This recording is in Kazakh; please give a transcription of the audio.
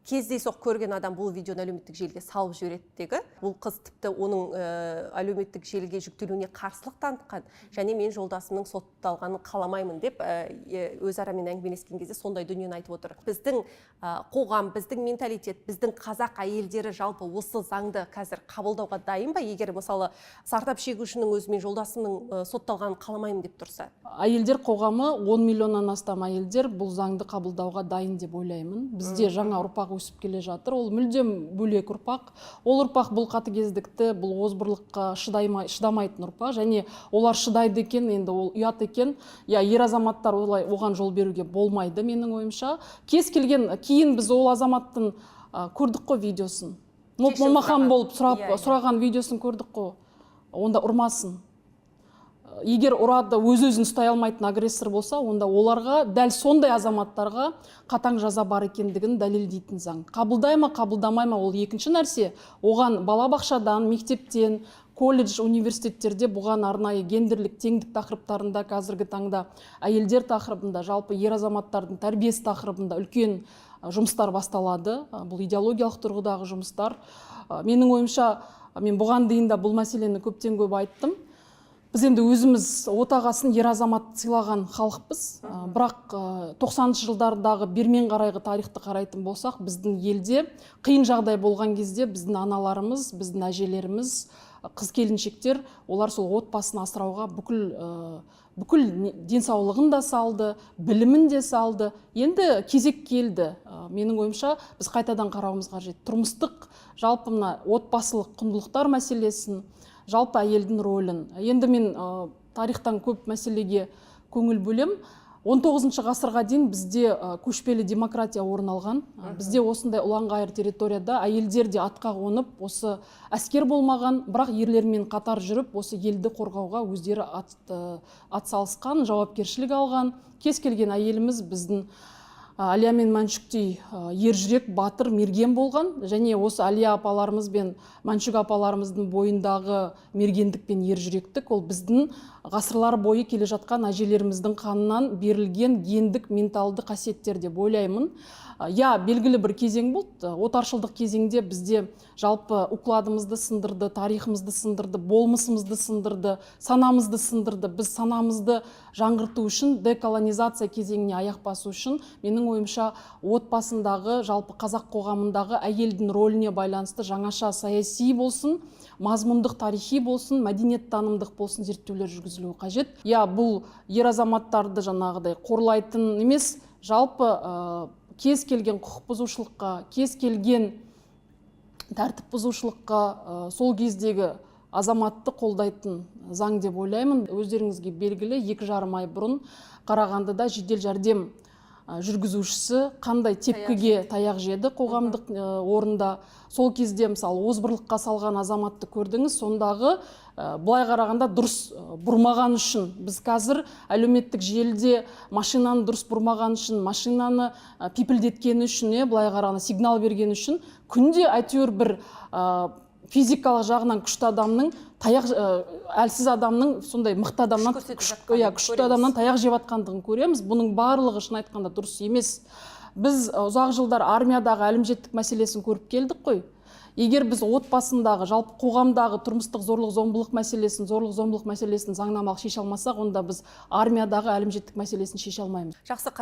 кездейсоқ көрген адам бұл видеоны әлеуметтік желіге салып жібереді. Бұл қыз тіпті оның әлеуметтік желіге жүктелуіне қарсылық танытқан, және мен жолдасымның сотталғанын қаламаймын деп өзара мен әңгімелескен кезде сондай дүниені айтып отыр. Біздің қоғам, біздің менталитет, біздің қазақ әйелдері жалпы осы заңды қазір қабылдауға дайын ба? Егер мысалы зардап шегушінің өзі мен жолдасымның сотталғанын қаламаймын деп тұрса. Әйелдер қоғамы 10 миллионнан астам әйелдер бұл заңды қабылдауға дайын деп ойлаймын. Бізде жаңа ұрпақ өсіп келе жатыр. Ол мүлдем бөлек ұрпақ. Ол ұрпақ бұл қатыгездікті, бұл озбырлыққа шыдамайтын ұрпақ, және олар шыдайды екен, енді ол ұят екен. Ер азаматтар оған жол беруге болмайды менің ойымша. Кез келген кейін біз ол азаматтың көрдік қой видеосын. Момақан болып сұраған видеосын көрдік қой. Онда ұрмасын. Егер ұрады өз-өзін ұстай алмайтын агрессор болса, онда оларға, дәл сондай азаматтарға қатаң жаза бар екендігін дәлелдейтін заң. Қабылдай ма, қабылдамай ма, ол екінші нәрсе. Оған балабақшадан, мектептен, колледж, университеттерде бұған арнайы гендерлік теңдік тақырыптарында, қазіргі таңда әйелдер тақырыбында, жалпы ер азаматтардың тәрбиесі тақырыбында үлкен жұмыстар басталады. Бұл идеологиялық тұрғыдағы жұмыстар. Менің ойымша, мен бұған дейін де бұл мәселені көптен көп айттым. Біз енді өзіміз отағасын ер азамат сыйлаған халықпыз. Бірақ 90-шы жылдардағы бермен қарайғы тарихты қарайтын болсақ, біздің елде қиын жағдай болған кезде біздің аналарымыз, біздің әжелеріміз, қыз келіншектер, олар сол отбасын асырауға бүкіл денсаулығын да салды, білімін де салды. Енді кезек келді. Менің ойымша, біз қайтадан қарауымыз қажет. Тұрмыстық жалпы мына отбасылық құндылықтар мәселесін, жалпы әйелдің рөлін. Енді мен тарихтан көп мәселеге көңіл бөлем. 19 ғасырға дейін бізде көшпелі демократия орын алған. Бізде осындай ұланғайыр территорияда әйелдер де атқа қонып, осы әскер болмаған, бірақ ерлермен қатар жүріп, осы елді қорғауға өздері атсалысқан, жауапкершілік алған. Кез келген әйеліміз біздің Әлия мен Мәншүктей ержүрек, батыр, мерген болған, және осы Әлия апаларымыз бен Мәншүк апаларымыздың бойындағы мергендік пен ержүректік, ол біздің ғасырлар бойы келе жатқан әжелеріміздің қанынан берілген гендік, менталды қасиеттер деп ойлаймын. Белгілі бір кезең болды. Отаршылдық кезеңде бізде жалпы укладымызды сындырды, тарихымызды сындырды, болмысымызды сындырды, санамызды сындырды. Біз санамызды жаңғырту үшін, деколонизация кезеңіне аяқ басу үшін, менің ойымша, отбасындағы, жалпы қазақ қоғамындағы әйелдің рөліне байланысты жаңаша саяси болсын, мазмұндық тарихи болсын, мәдениет танымдық болсын зерттеулер жүргізілуі қажет. Бұл ер азаматтарды жаңағыдай қорлайтын емес, жалпы кез келген құқық бұзушылыққа, кез келген тәртіп бұзушылыққа сол кездегі азаматты қолдайтын заң деп ойлаймын. Өздеріңізге белгілі, 2,5 ай бұрын Қарағандыда жедел жәрдем жүргізушісі қандай тепкіге таяқ жеді қоғамдық орында. Сол кезде мысалы озбырлыққа салған азаматты көрдіңіз, сондағы былай қарағанда дұрыс бұрмаған үшін. Біз қазір әлеуметтік желіде машинаны дұрыс бұрмаған үшін, машинаны пипілдеткені үшін, былай қарағанда сигнал берген үшін, күнде әйтеуір бір физикалық жағынан күшті адамның, әлсіз адамның, сондай мықты адамнан, күшті адамнан таяқ жеп атқандығын көреміз. Бұның барлығы шын айтқанда дұрыс емес. Біз ұзақ жылдар армиядағы әлімжеттік мәселесін көріп келдік қой. Егер біз отбасындағы, жалпы қоғамдағы тұрмыстық зорлық-зомбылық мәселесін заңнамалық шеше алмасақ, онда біз армиядағы әлімжеттік мәселесін шеше алмаймыз. Жақсы.